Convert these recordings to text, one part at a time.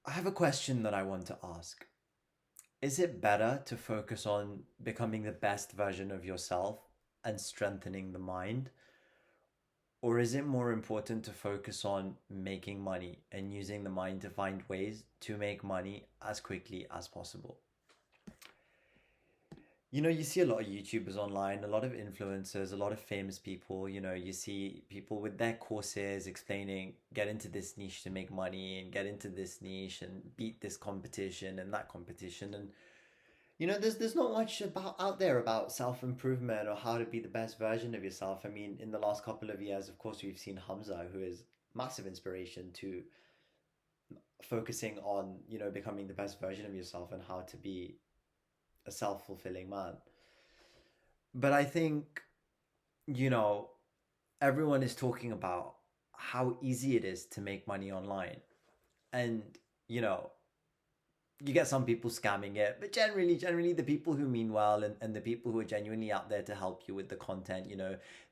I have a question that I want to ask. Is it better to focus on becoming the best version of yourself and strengthening the mind? Or is it more important to focus on making money and using the mind to find ways to make money as quickly as possible? You see a lot of YouTubers online, a lot of influencers, a lot of famous people. You see people with their courses explaining get into this niche to make money and get into this niche and beat this competition and that competition. And there's not much about out there about self-improvement or how to be the best version of yourself. I mean, in the last couple of years, of course, we've seen Hamza, who is massive inspiration to focusing on, becoming the best version of yourself and how to be a self-fulfilling man. But I think, you know, everyone is talking about how easy it is to make money online. And, you know, you get some people scamming it, but generally the people who mean well and the people who are genuinely out there to help you with the content,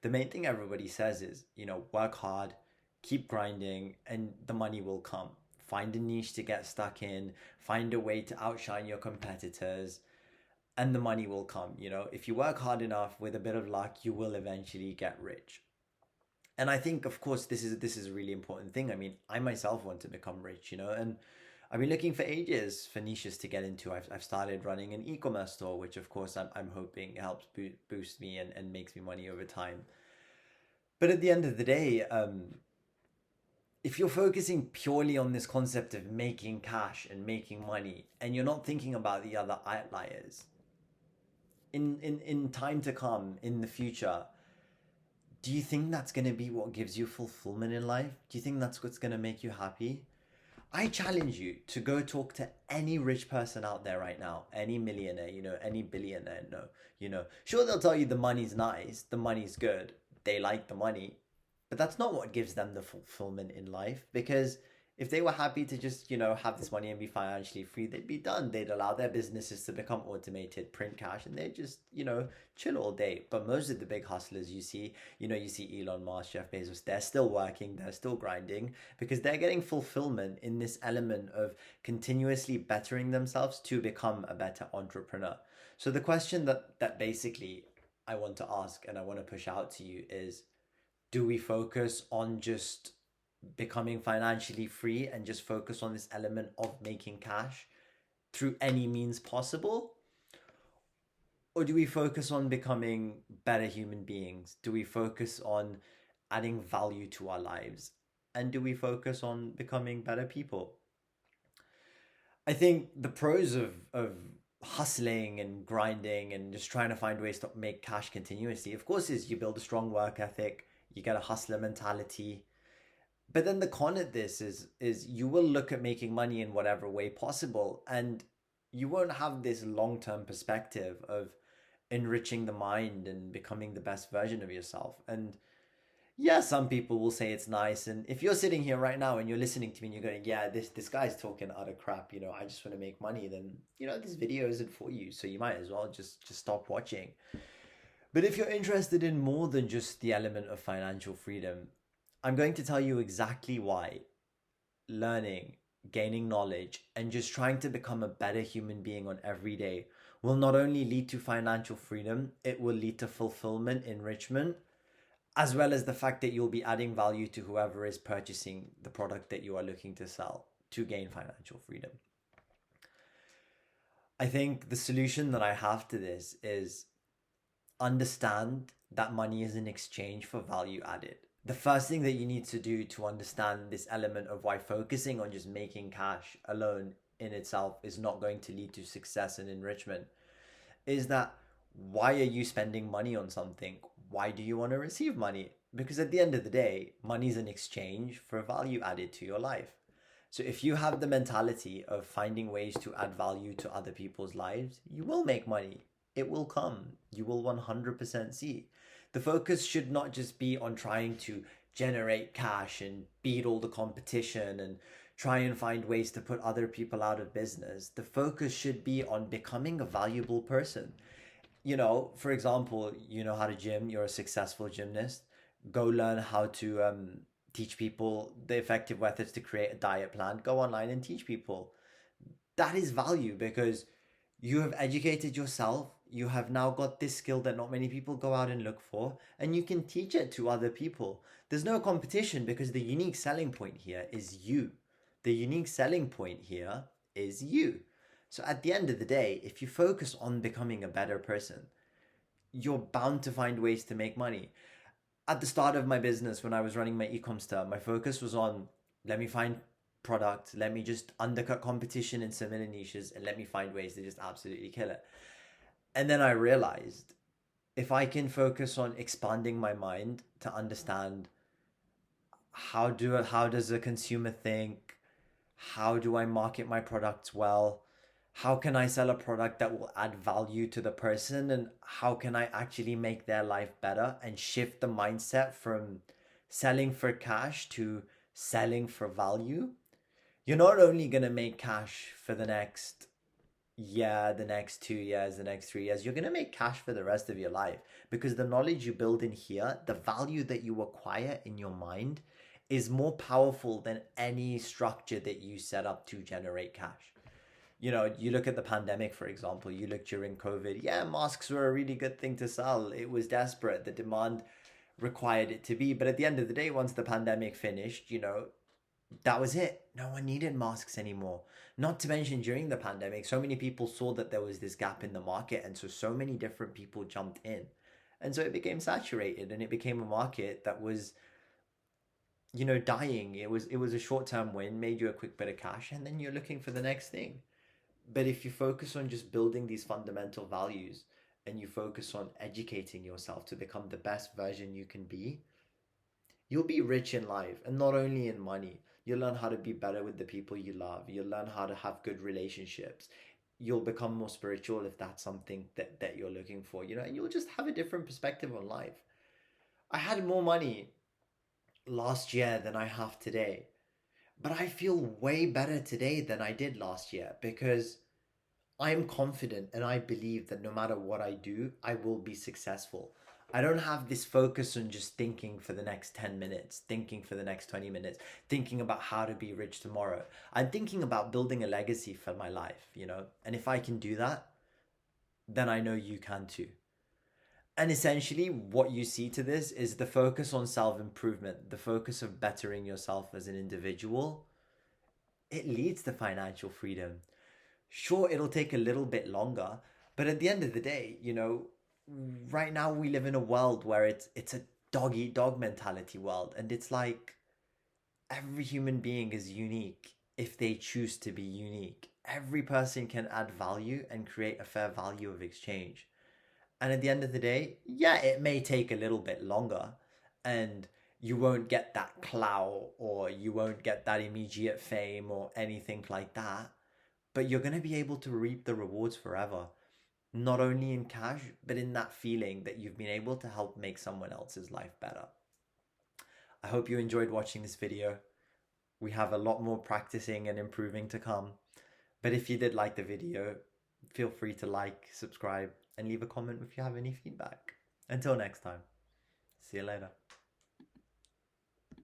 the main thing everybody says is, work hard, keep grinding, and the money will come. Find a niche to get stuck in, find a way to outshine your competitors, and the money will come. If you work hard enough with a bit of luck, you will eventually get rich. And I think, of course, this is a really important thing. I mean, I myself want to become rich, and I've been looking for ages for niches to get into. I've started running an e-commerce store, which of course I'm hoping helps boost me and makes me money over time. But at the end of the day, if you're focusing purely on this concept of making cash and making money, and you're not thinking about the other outliers, in time to come, in the future, do you think that's going to be what gives you fulfillment in life? Do you think that's what's going to make you happy? I challenge you to go talk to any rich person out there right now, any millionaire, any billionaire, no, sure, they'll tell you the money's nice, the money's good, they like the money, but that's not what gives them the fulfillment in life. Because if they were happy to just, have this money and be financially free, they'd be done. They'd allow their businesses to become automated, print cash, and they'd just, chill all day. But most of the big hustlers you see Elon Musk, Jeff Bezos, they're still working, they're still grinding because they're getting fulfillment in this element of continuously bettering themselves to become a better entrepreneur. So the question that basically I want to ask and I want to push out to you is, do we focus on just becoming financially free and just focus on this element of making cash through any means possible? Or do we focus on becoming better human beings? Do we focus on adding value to our lives? And do we focus on becoming better people? I think the pros of hustling and grinding and just trying to find ways to make cash continuously, of course, is you build a strong work ethic, you get a hustler mentality. But then the con of this is you will look at making money in whatever way possible, and you won't have this long-term perspective of enriching the mind and becoming the best version of yourself. And yeah, some people will say it's nice. And if you're sitting here right now and you're listening to me and you're going, yeah, this guy's talking utter crap, I just want to make money, then this video isn't for you. So you might as well just stop watching. But if you're interested in more than just the element of financial freedom, I'm going to tell you exactly why learning, gaining knowledge, and just trying to become a better human being on every day will not only lead to financial freedom, it will lead to fulfillment, enrichment, as well as the fact that you'll be adding value to whoever is purchasing the product that you are looking to sell to gain financial freedom. I think the solution that I have to this is understand that money is in exchange for value added. The first thing that you need to do to understand this element of why focusing on just making cash alone in itself is not going to lead to success and enrichment is that, why are you spending money on something? Why do you want to receive money? Because at the end of the day, money is an exchange for value added to your life. So if you have the mentality of finding ways to add value to other people's lives, you will make money. It will come. You will 100% see. The focus should not just be on trying to generate cash and beat all the competition and try and find ways to put other people out of business. The focus should be on becoming a valuable person. For example, you know how to gym, you're a successful gymnast. Go learn how teach people the effective methods to create a diet plan. Go online and teach people. That is value because you have educated yourself. You have now got this skill that not many people go out and look for, and you can teach it to other people. There's no competition because the unique selling point here is you. The unique selling point here is you. So at the end of the day, if you focus on becoming a better person, you're bound to find ways to make money. At the start of my business, when I was running my e-com store, my focus was on, let me find product, let me just undercut competition in similar niches, and let me find ways to just absolutely kill it. And then I realized if I can focus on expanding my mind to understand how does a consumer think, how do I market my products well, how can I sell a product that will add value to the person, and how can I actually make their life better and shift the mindset from selling for cash to selling for value. You're not only going to make cash for the next year, the next 2 years, the next 3 years, you're going to make cash for the rest of your life because the knowledge you build in here, the value that you acquire in your mind is more powerful than any structure that you set up to generate cash. You look at the pandemic, for example, you look during COVID, yeah, masks were a really good thing to sell. It was desperate. The demand required it to be. But at the end of the day, once the pandemic finished, that was it. No one needed masks anymore. Not to mention during the pandemic, so many people saw that there was this gap in the market. And so many different people jumped in. And so it became saturated and it became a market that was, dying. It was a short-term win, made you a quick bit of cash, and then you're looking for the next thing. But if you focus on just building these fundamental values and you focus on educating yourself to become the best version you can be, you'll be rich in life and not only in money. You'll learn how to be better with the people you love. You'll learn how to have good relationships. You'll become more spiritual if that's something that you're looking for, and you'll just have a different perspective on life. I had more money last year than I have today, but I feel way better today than I did last year because I am confident and I believe that no matter what I do, I will be successful. I don't have this focus on just thinking for the next 10 minutes, thinking for the next 20 minutes, thinking about how to be rich tomorrow. I'm thinking about building a legacy for my life. And if I can do that, then I know you can too. And essentially, what you see to this is the focus on self improvement, the focus of bettering yourself as an individual. It leads to financial freedom. Sure, it'll take a little bit longer, but at the end of the day, right now we live in a world where it's a dog eat dog mentality world, and it's like every human being is unique if they choose to be unique. Every person can add value and create a fair value of exchange. And at the end of the day, yeah, it may take a little bit longer and you won't get that clout or you won't get that immediate fame or anything like that, but you're going to be able to reap the rewards forever, not only in cash, but in that feeling that you've been able to help make someone else's life better. I hope you enjoyed watching this video. We have a lot more practicing and improving to come. But if you did like the video, feel free to like, subscribe, and leave a comment if you have any feedback. Until next time, see you later.